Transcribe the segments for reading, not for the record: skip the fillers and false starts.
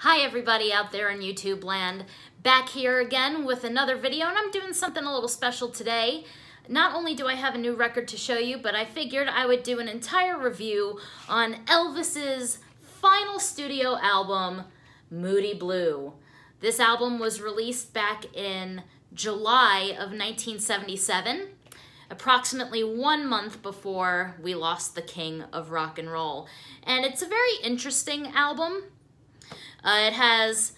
Hi everybody out there in YouTube land, back here again with another video, and I'm doing something a little special today. Not only do I have a new record to show you, but I figured I would do an entire review on Elvis's final studio album, Moody Blue. This album was released back in July of 1977, approximately 1 month before we lost the king of rock and roll. And it's a very interesting album. It has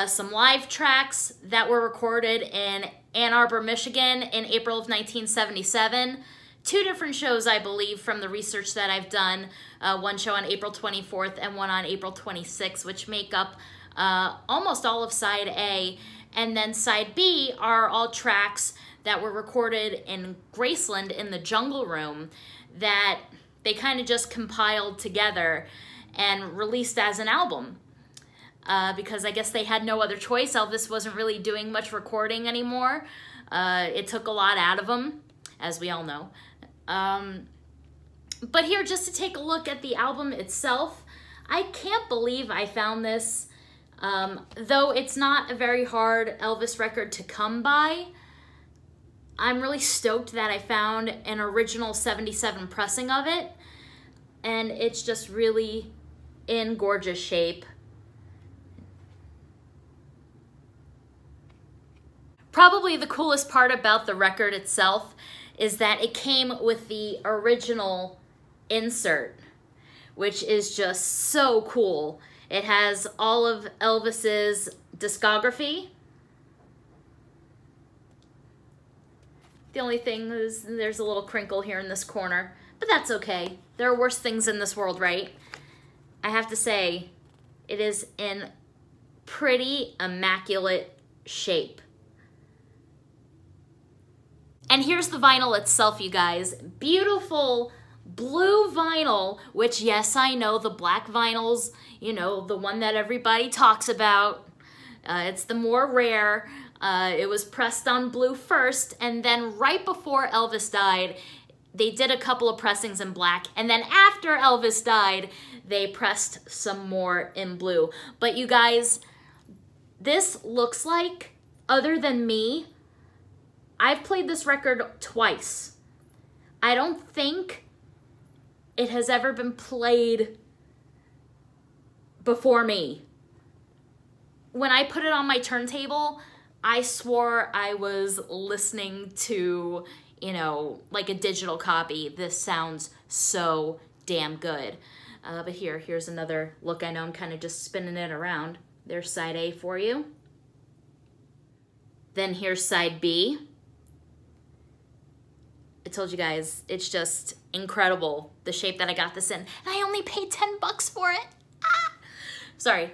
some live tracks that were recorded in Ann Arbor, Michigan in April of 1977. Two different shows, I believe, from the research that I've done. One show on April 24th and one on April 26th, which make up almost all of side A. And then side B are all tracks that were recorded in Graceland in the Jungle Room that they kind of just compiled together and released as an album. Because I guess they had no other choice. Elvis wasn't really doing much recording anymore. It took a lot out of him, as we all know. But here, just to take a look at the album itself, I can't believe I found this. Though it's not a very hard Elvis record to come by, I'm really stoked that I found an original 77 pressing of it. And it's just really in gorgeous shape. Probably the coolest part about the record itself is that it came with the original insert, which is just so cool. It has all of Elvis's discography. The only thing is there's a little crinkle here in this corner, but that's okay. There are worse things in this world, right? I have to say, it is in pretty immaculate shape. And here's the vinyl itself, you guys. Beautiful blue vinyl, which, yes, I know the black vinyls, you know, the one that everybody talks about. It's the more rare. It was pressed on blue first, and then right before Elvis died, they did a couple of pressings in black, and then after Elvis died, they pressed some more in blue. But you guys, this looks like, other than me, I've played this record twice. I don't think it has ever been played before me. When I put it on my turntable, I swore I was listening to, you know, like a digital copy. This sounds so damn good. But here's another look. I know I'm kind of just spinning it around. There's side A for you. Then here's side B. I told you guys, it's just incredible, the shape that I got this in. And I only paid 10 bucks for it. Ah! Sorry,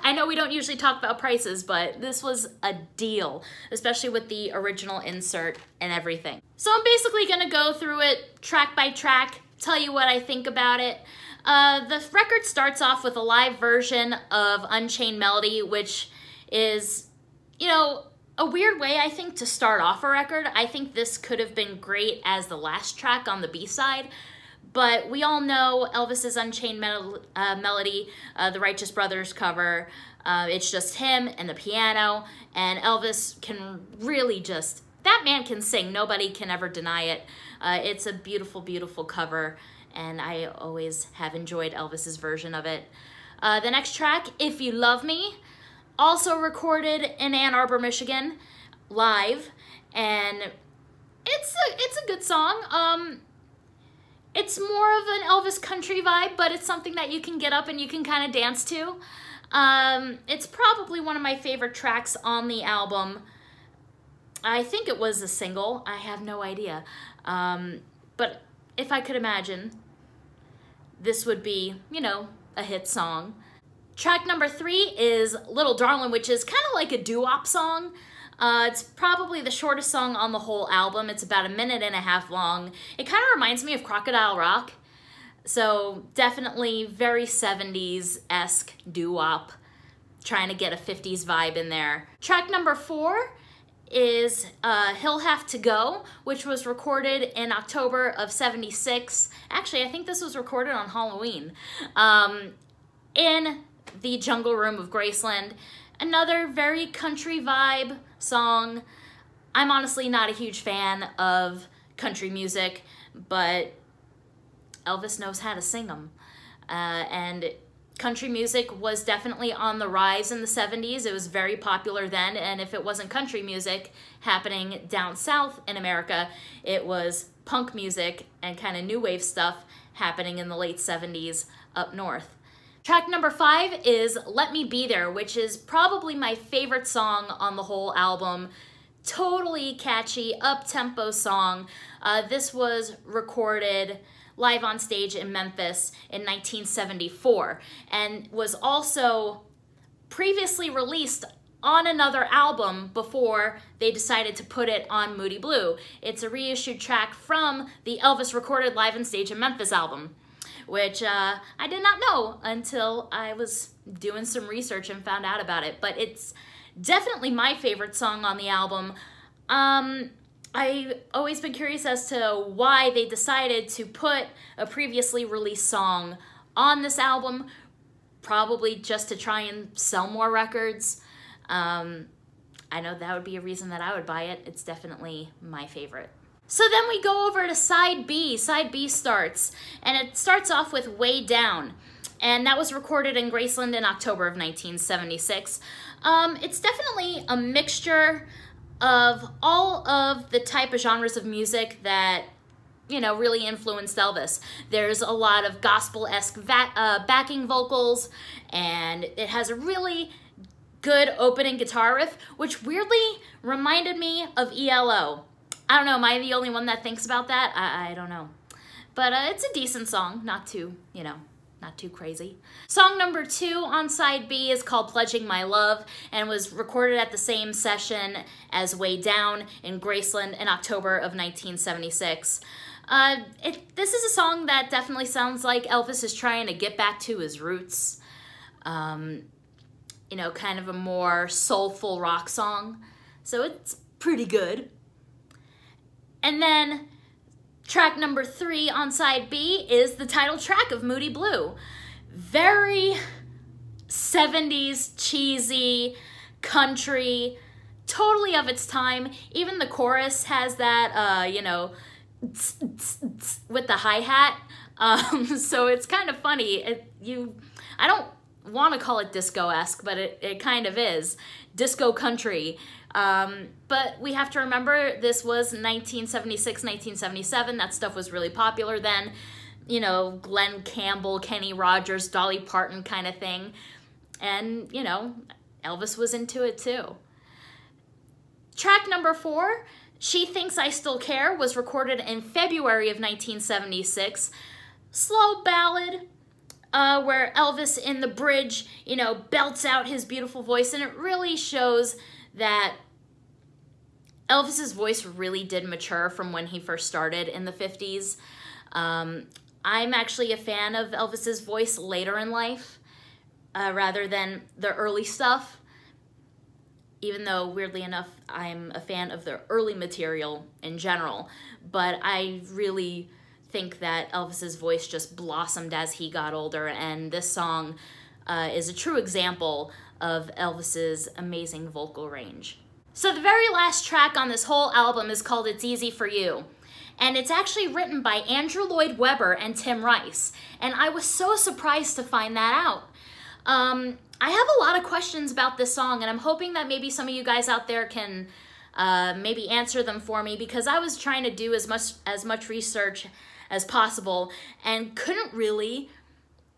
I know we don't usually talk about prices, but this was a deal, especially with the original insert and everything. So I'm basically gonna go through it track by track, tell you what I think about it. The record starts off with a live version of Unchained Melody, which is, you know, a weird way, I think, to start off a record. I think this could have been great as the last track on the B-side, but we all know Elvis's Unchained Melody, the Righteous Brothers cover. It's just him and the piano, and Elvis can really just, that man can sing. Nobody can ever deny it. It's a beautiful, beautiful cover, and I always have enjoyed Elvis's version of it. The next track, If You Love Me, also recorded in Ann Arbor, Michigan, live, and it's a good song. It's more of an Elvis country vibe, but it's something that you can get up and you can kind of dance to. It's probably one of my favorite tracks on the album. I think it was a single. I have no idea. But if I could imagine, this would be, you know, a hit song. Track number 3 is Little Darlin', which is kind of like a doo-wop song. It's probably the shortest song on the whole album. It's about 1.5 minutes long. It kind of reminds me of Crocodile Rock. So definitely very 70s-esque doo-wop, trying to get a 50s vibe in there. Track number 4 is He'll Have to Go, which was recorded in October of '76. Actually, I think this was recorded on Halloween. In The Jungle Room of Graceland. Another very country vibe song. I'm honestly not a huge fan of country music, but Elvis knows how to sing them. And country music was definitely on the rise in the 70s. It was very popular then, and if it wasn't country music happening down south in America, it was punk music and kind of new wave stuff happening in the late 70s up north. Track number 5 is Let Me Be There, which is probably my favorite song on the whole album. Totally catchy, up-tempo song. This was recorded live on stage in Memphis in 1974 and was also previously released on another album before they decided to put it on Moody Blue. It's a reissued track from the Elvis recorded live on stage in Memphis album, which I did not know until I was doing some research and found out about it. But it's definitely my favorite song on the album. I've always been curious as to why they decided to put a previously released song on this album, probably just to try and sell more records. I know that would be a reason that I would buy it. It's definitely my favorite. So then we go over to side B. Side B starts, and it starts off with Way Down, and that was recorded in Graceland in October of 1976. It's definitely a mixture of all of the type of genres of music that, you know, really influenced Elvis. There's a lot of gospel-esque backing vocals, and it has a really good opening guitar riff, which weirdly reminded me of ELO. I don't know, am I the only one that thinks about that? I don't know. But it's a decent song, not too, you know, not too crazy. Song number 2 on side B is called Pledging My Love and was recorded at the same session as Way Down in Graceland in October of 1976. This is a song that definitely sounds like Elvis is trying to get back to his roots. You know, kind of a more soulful rock song. So it's pretty good. And then track number 3 on side B is the title track of Moody Blue. Very 70s, cheesy, country, totally of its time. Even the chorus has that, you know, with the hi-hat. So it's kind of funny. I don't want to call it disco-esque, but it kind of is. Disco country. But we have to remember this was 1976, 1977. That stuff was really popular then. You know, Glenn Campbell, Kenny Rogers, Dolly Parton kind of thing. And, you know, Elvis was into it too. Track number 4, She Thinks I Still Care, was recorded in February of 1976. Slow ballad, where Elvis in the bridge, you know, belts out his beautiful voice, and it really shows that Elvis's voice really did mature from when he first started in the 50s. I'm actually a fan of Elvis's voice later in life, rather than the early stuff, even though, weirdly enough, I'm a fan of the early material in general. But I really think that Elvis's voice just blossomed as he got older, and this song is a true example of Elvis's amazing vocal range. So the very last track on this whole album is called It's Easy for You, and it's actually written by Andrew Lloyd Webber and Tim Rice, and I was so surprised to find that out. I have a lot of questions about this song, and I'm hoping that maybe some of you guys out there can maybe answer them for me, because I was trying to do as much research as possible and couldn't really,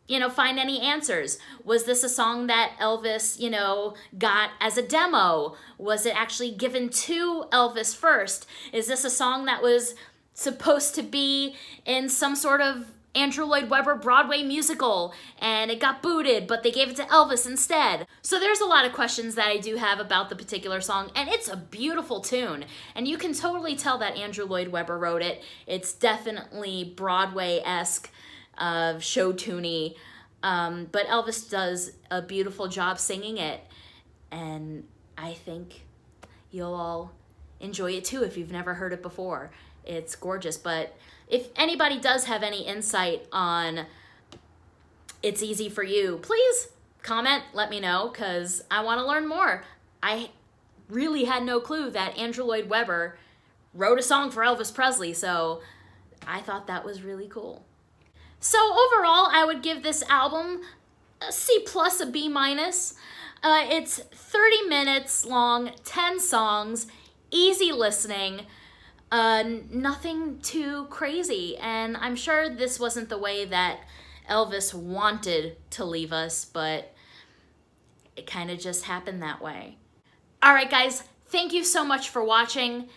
you know, find any answers. Was this a song that Elvis, you know, got as a demo? Was it actually given to Elvis first? Is this a song that was supposed to be in some sort of Andrew Lloyd Webber Broadway musical and it got booted, but they gave it to Elvis instead? So there's a lot of questions that I do have about the particular song, and it's a beautiful tune, and you can totally tell that Andrew Lloyd Webber wrote it. It's definitely Broadway-esque, show tuney, but Elvis does a beautiful job singing it, and I think you'll all enjoy it too if you've never heard it before. It's gorgeous. But if anybody does have any insight on It's Easy for You, please comment, let me know, because I want to learn more. I really had no clue that Andrew Lloyd Webber wrote a song for Elvis Presley, so I thought that was really cool. So overall, I would give this album a C+, a B-. It's 30 minutes long, 10 songs, easy listening, nothing too crazy. And I'm sure this wasn't the way that Elvis wanted to leave us, but it kind of just happened that way. All right, guys, thank you so much for watching.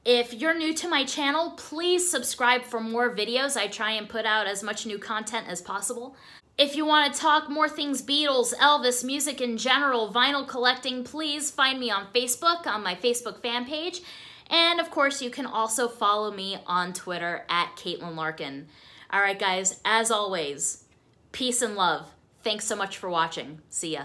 If you're new to my channel, please subscribe for more videos. I try and put out as much new content as possible. If you want to talk more things Beatles, Elvis, music in general, vinyl collecting, please find me on Facebook, on my Facebook fan page. And of course, you can also follow me on Twitter at Caitlin Larkin. All right, guys, as always, peace and love. Thanks so much for watching. See ya.